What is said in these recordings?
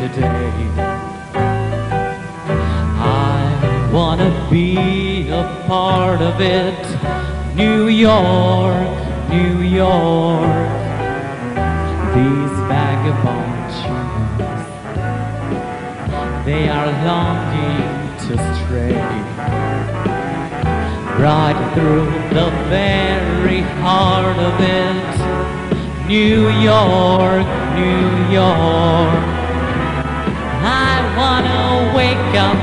today. I wanna be a part of it. New York, New York. These vagabond children, they are longing to stray right through the very heart of it. New York, New York. I wanna wake up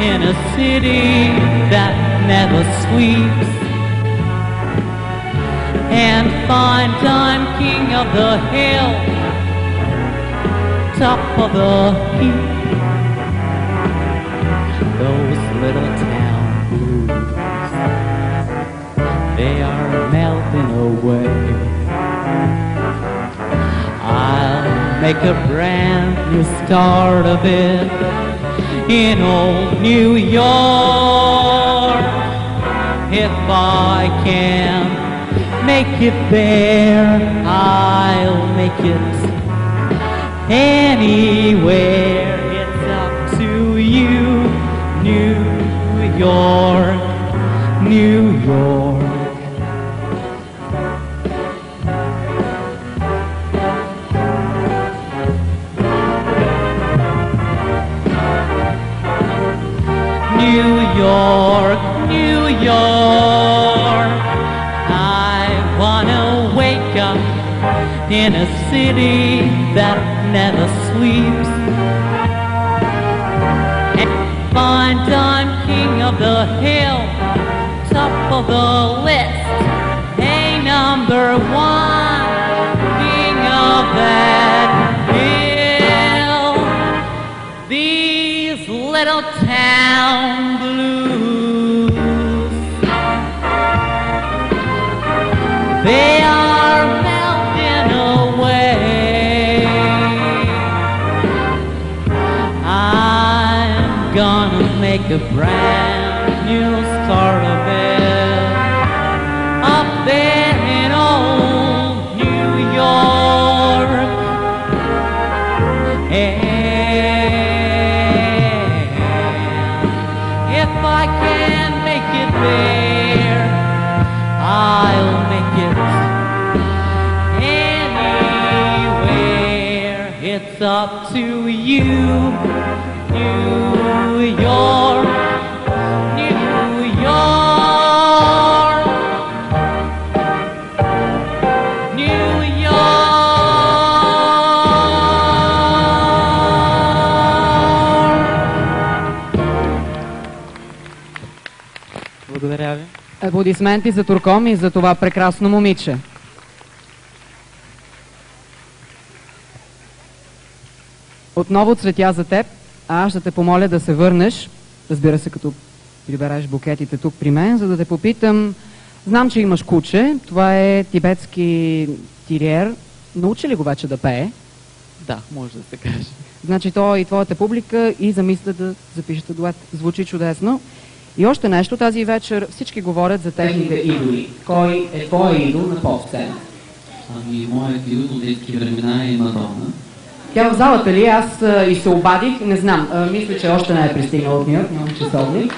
in a city that never sleeps and find I'm king of the hill, top of the heap. Those little town blues, they are melting away. I'll make a brand new start of it in old New York. If I can make it there, I'll make it anywhere. It's up to you, New York, New York. New York, New York. I wanna wake up in a city that never sleeps and find I'm king of the hill, top of the list, hey, number one, king of that hill. These little town blues, they are melting away. I'm gonna make a brand new start of it up there in old New York. If I can make it there, I'll make it anywhere. It's up to you, New York, New York, New York. Благодаря ви. Аплодисменти за Турком и за това прекрасно момиче. Отново цветя за теб, а аз ще те помоля да се върнеш, разбира се, като прибереш букетите тук при мен, за да те попитам. Знам, че имаш куче, това е тибетски тириер. Научи ли го вече да пее? Да, може да се каже. Значи той и твоята публика и замисля да запишете дует. Звучи чудесно. И още нещо, тази вечер всички говорят за техните идоли. Кой е твой идол на поп-сцена? Ами, моят идол от детски времена е Мадона. Тя в залата ли? Аз и се обадих, не знам. Мисля, че още не е пристигнал от Нью Йорк, нямам часовник.